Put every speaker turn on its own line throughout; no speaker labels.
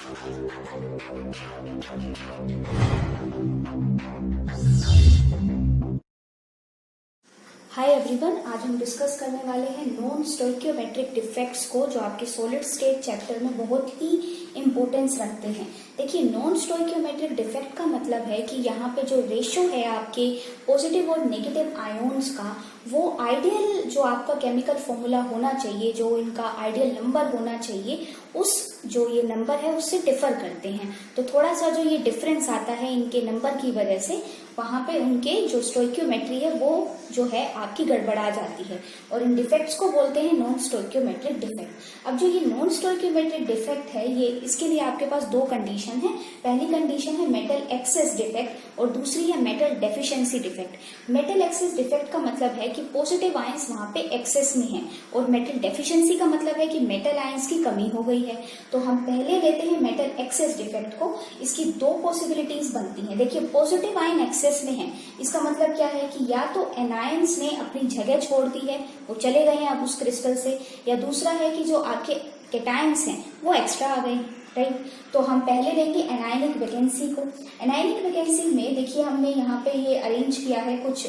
Hi everyone, आज हम discuss करने वाले हैं नॉन स्टोइकियोमेट्रिक डिफेक्ट्स को, जो आपके सॉलिड स्टेट चैप्टर में बहुत ही इंपॉर्टेंस रखते हैं। देखिए, नॉन स्टोइकियोमेट्रिक डिफेक्ट का मतलब है कि यहाँ पे जो रेशो है आपके पॉजिटिव और नेगेटिव आयोन्स का, वो आइडियल जो आपका केमिकल फॉर्मूला होना चाहिए, जो इनका आइडियल नंबर होना चाहिए, उस जो ये नंबर है उससे डिफर करते हैं। तो थोड़ा सा जो ये डिफरेंस आता है इनके नंबर की वजह से, वहां पे उनके जो स्टोइकियोमेट्री है वो जो है आपकी गड़बड़ा जाती है, और इन डिफेक्ट्स को बोलते हैं नॉन स्टोइकियोमेट्रिक डिफेक्ट। अब जो ये नॉन स्टोइकियोमेट्रिक डिफेक्ट है, ये इसके लिए आपके पास दो कंडीशन है। पहली कंडीशन है मेटल एक्सेस डिफेक्ट और दूसरी है metal deficiency defect. Metal access defect का मतलब है कि पॉजिटिव आयंस वहां पे एक्सेस में है, और मेटल डेफिशिएंसी का मतलब है कि मेटल आयंस की कमी हो गई है। तो हम पहले लेते हैं मेटल एक्सेस डिफेक्ट को। इसकी दो पॉसिबिलिटीज बनती हैं। देखिए, पॉजिटिव आयन एक्सेस में है, इसका मतलब क्या है कि या तो एनायंस ने अपनी जगह छोड़ दी है, वो चले गए हैं अब उस क्रिस्टल से, या दूसरा है कि जो आपके कैटायंस हैं वो एक्स्ट्रा आ गए, राइट। तो हम पहले लेंगे एनायनिक वैकेंसी को। एनायनिक वैकेंसी में देखिए, हमने यहाँ पे ये अरेंज किया है कुछ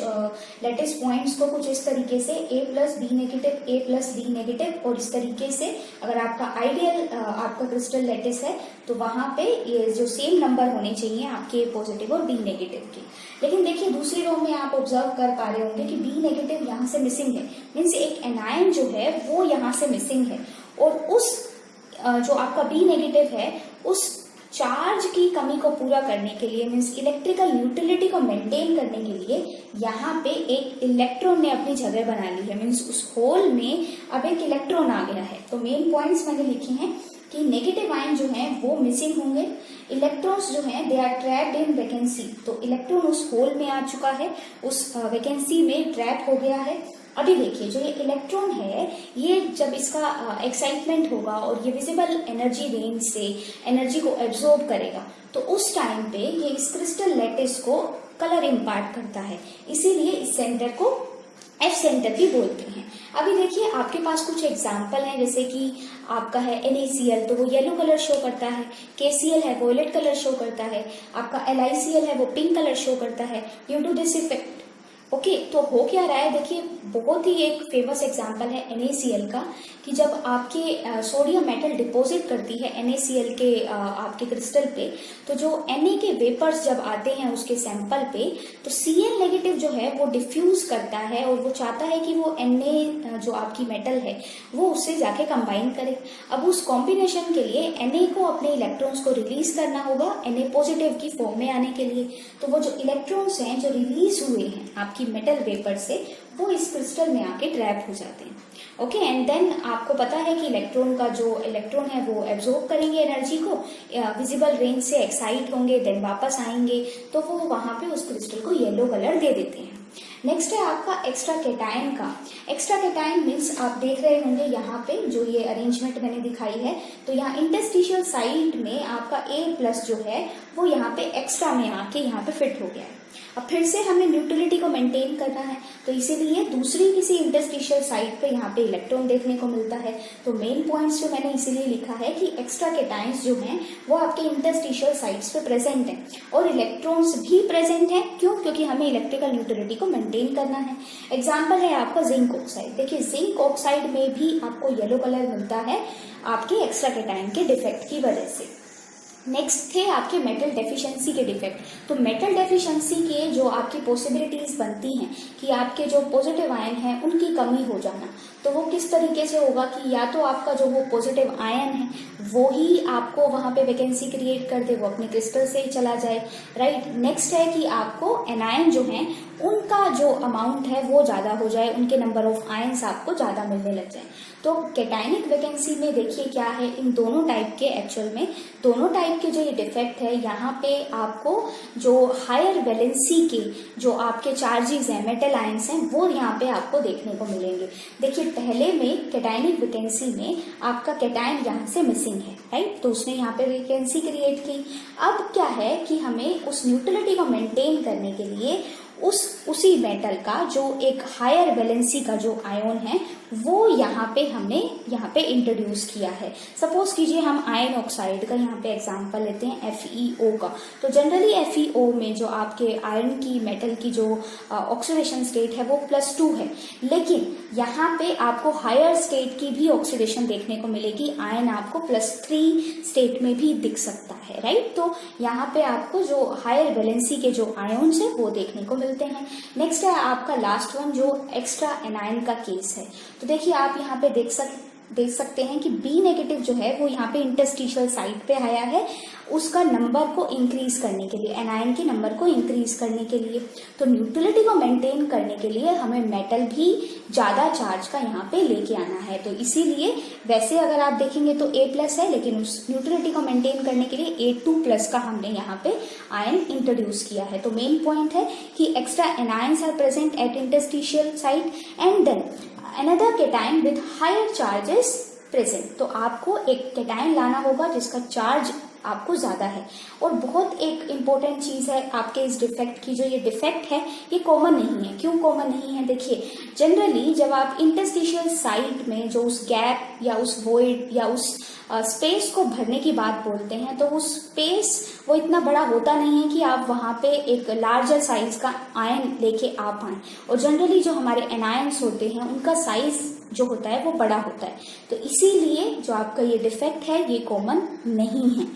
लेटिस पॉइंट्स को कुछ इस तरीके से, A plus B negative, A plus B negative, और इस तरीके से अगर आपका आइडियल आपका क्रिस्टल लेटिस है तो वहां पे ये जो सेम नंबर होने चाहिए आपके पॉजिटिव और बी नेगेटिव के। लेकिन देखिए, दूसरी रो में आप ऑब्जर्व कर पा रहे होंगे कि बी नेगेटिव यहाँ से मिसिंग है, मीन्स एक एनायन जो है वो यहाँ से मिसिंग है, और उस जो आपका बी नेगेटिव है उस चार्ज की कमी को पूरा करने के लिए, मीन्स इलेक्ट्रिकल यूटिलिटी को मेंटेन करने के लिए, यहाँ पे एक इलेक्ट्रॉन ने अपनी जगह बना ली है, मीन्स उस होल में अब एक इलेक्ट्रॉन आ गया है। तो मेन पॉइंट्स मैंने लिखे हैं कि नेगेटिव आयन जो है वो मिसिंग होंगे, इलेक्ट्रॉन्स जो हैं they are trapped in vacancy. तो इलेक्ट्रॉन उस होल में आ चुका है, उस वैकेंसी में ट्रैप हो गया है। अभी देखिए, जो ये इलेक्ट्रॉन है, ये जब इसका एक्साइटमेंट होगा और ये विजिबल एनर्जी रेंज से एनर्जी को एब्जॉर्ब करेगा, तो उस टाइम पे ये इस क्रिस्टल लेटिस को कलर इम्पार्ट करता है, इसीलिए इस सेंटर को एफ सेंटर भी बोलते हैं। अभी देखिए, आपके पास कुछ एग्जाम्पल हैं, जैसे कि आपका है NaCl, तो वो येलो कलर शो करता है, KCl है वॉयलेट कलर शो करता है, आपका LiCl है वो पिंक कलर शो करता है, due to this effect. Okay, तो हो क्या रहा है, देखिए बहुत ही एक फेमस एग्जांपल है NaCl का, कि जब आपके सोडियम मेटल डिपॉजिट करती है NaCl के आपके क्रिस्टल पे, तो जो Na के वेपर्स जब आते हैं उसके सैंपल पे, तो Cl नेगेटिव जो है वो डिफ्यूज करता है, और वो चाहता है कि वो Na जो आपकी मेटल है वो उससे जाके कंबाइन करे। अब उस कॉम्बिनेशन के लिए Na को अपने इलेक्ट्रॉन्स को रिलीज करना होगा Na पॉजिटिव की फॉर्म में आने के लिए। तो वो जो इलेक्ट्रॉन्स हैं जो रिलीज हुए हैं आपकी मेटल वेपर से, वो इस क्रिस्टल में आके ट्रैप हो जाते हैं। ओके, एंड देन आपको पता है कि इलेक्ट्रॉन का जो इलेक्ट्रॉन है वो एब्जॉर्ब करेंगे एनर्जी को, विजिबल रेंज से एक्साइट होंगे, देन वापस आएंगे, तो वो वहां पे उस क्रिस्टल को येलो कलर दे देते हैं। नेक्स्ट है आपका एक्स्ट्रा कैटायन का। एक्स्ट्रा कैटायन मीन्स आप देख रहे होंगे यहाँ पे जो ये अरेंजमेंट मैंने दिखाई है, तो यहाँ इंटरस्टिशियल साइड में आपका A प्लस जो है वो यहाँ पे एक्स्ट्रा में आके यहाँ पे फिट हो गया है। अब फिर से हमें न्यूट्रलिटी को मेंटेन करना है, तो इसीलिए दूसरी किसी इंटरस्टिशियल साइड पे यहाँ पे इलेक्ट्रॉन देखने को मिलता है। तो मेन पॉइंट्स जो मैंने इसीलिए लिखा है कि एक्स्ट्रा कैटायंस जो हैं वो आपके इंटरस्टिशियल साइड्स पे प्रेजेंट हैं, और इलेक्ट्रॉन्स भी प्रेजेंट हैं। क्यों? क्योंकि हमें इलेक्ट्रिकल न्यूट्रलिटी को मेंटेन करना है। एग्जाम्पल है आपका जिंक ऑक्साइड। देखिए, जिंक ऑक्साइड में भी आपको येलो कलर मिलता है आपके एक्स्ट्रा कैटायन के डिफेक्ट की वजह से। नेक्स्ट थे आपके मेटल डेफिशिएंसी के डिफेक्ट। तो मेटल डेफिशिएंसी के जो आपकी पॉसिबिलिटीज बनती हैं कि आपके जो पॉजिटिव आयन हैं उनकी कमी हो जाना, तो वो किस तरीके से होगा कि या तो आपका जो वो पॉजिटिव आयन है वो ही आपको वहां पे वैकेंसी क्रिएट कर दे, वो अपने क्रिस्टल से ही चला जाए, राइट। नेक्स्ट है कि आपको एनायन जो हैं उनका जो अमाउंट है वो ज्यादा हो जाए, उनके नंबर ऑफ आयंस आपको ज्यादा मिलने लग जाए। तो कैटायनिक वैकेंसी में देखिए क्या है, इन दोनों टाइप के, एक्चुअल में दोनों टाइप के जो ये डिफेक्ट है, यहाँ पे आपको जो हायर वैलेंसी के जो आपके चार्जेस हैं, मेटल आयंस हैं, वो यहाँ पे आपको देखने को मिलेंगे। देखिए, पहले में कैटायनिक वैकेंसी में आपका कैटायन यहाँ से मिसिंग है, राइट, तो उसने यहाँ पे वैकेंसी क्रिएट की। अब क्या है कि हमें उस न्यूट्रलिटी को मेंटेन करने के लिए उसी मेटल का जो एक हायर वैलेंसी का जो आयन है वो यहाँ पे इंट्रोड्यूस किया है। सपोज कीजिए हम आयरन ऑक्साइड का यहाँ पे एग्जांपल लेते हैं FeO का। तो जनरली FeO में जो आपके आयरन की मेटल की जो ऑक्सीडेशन स्टेट है वो +2 है, लेकिन यहाँ पे आपको हायर स्टेट की भी ऑक्सीडेशन देखने को मिलेगी। आयरन आपको +3 स्टेट में भी दिख सकता है, राइट। तो यहाँ पे आपको जो हायर वैलेंसी के जो आयन्स है वो देखने को मिलते हैं। नेक्स्ट है आपका लास्ट वन जो एक्स्ट्रा एनायन का केस है। तो देखिए आप यहाँ पे देख सकते हैं कि B नेगेटिव जो है वो यहाँ पे इंटरस्टिशियल साइट पे आया है, उसका नंबर को इंक्रीज करने के लिए, एनायन के नंबर को इंक्रीज करने के लिए। तो न्यूट्रलिटी को मेंटेन करने के लिए हमें मेटल भी ज्यादा चार्ज का यहाँ पे लेके आना है। तो इसीलिए वैसे अगर आप देखेंगे तो A+ है, लेकिन उस न्यूट्रलिटी को मेंटेन करने के लिए A2+ का हमने यहाँ पे आयन इंट्रोड्यूस किया है। तो मेन पॉइंट है कि extra anions are present at interstitial site and then another cation with higher charges present। तो आपको एक केटाइन लाना होगा जिसका चार्ज आपको ज्यादा है। और बहुत एक इम्पोर्टेंट चीज है आपके इस डिफेक्ट की, जो ये डिफेक्ट है ये कॉमन नहीं है। क्यों कॉमन नहीं है? देखिए जनरली जब आप इंटरस्टिशियल साइट में जो उस गैप या उस वॉइड या उस स्पेस को भरने की बात बोलते हैं, तो वो स्पेस वो इतना बड़ा होता नहीं है कि आप वहां पे एक लार्जर साइज का आयन लेके आ पाए। और जनरली जो हमारे एनायंस होते हैं उनका साइज जो होता है वो बड़ा होता है। तो इसीलिए जो आपका ये डिफेक्ट है ये कॉमन नहीं है।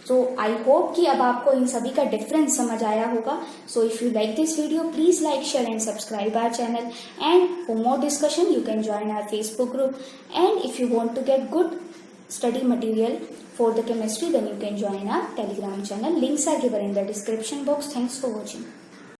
So I hope कि अब आपको इन सभी का डिफरेंस समझ आया होगा। So if you like this video, please like, share and subscribe our channel. And for more discussion, you can join our Facebook group. And if you want to get good study material for the chemistry, then you can join our Telegram channel. Links are given in the description box. Thanks for watching.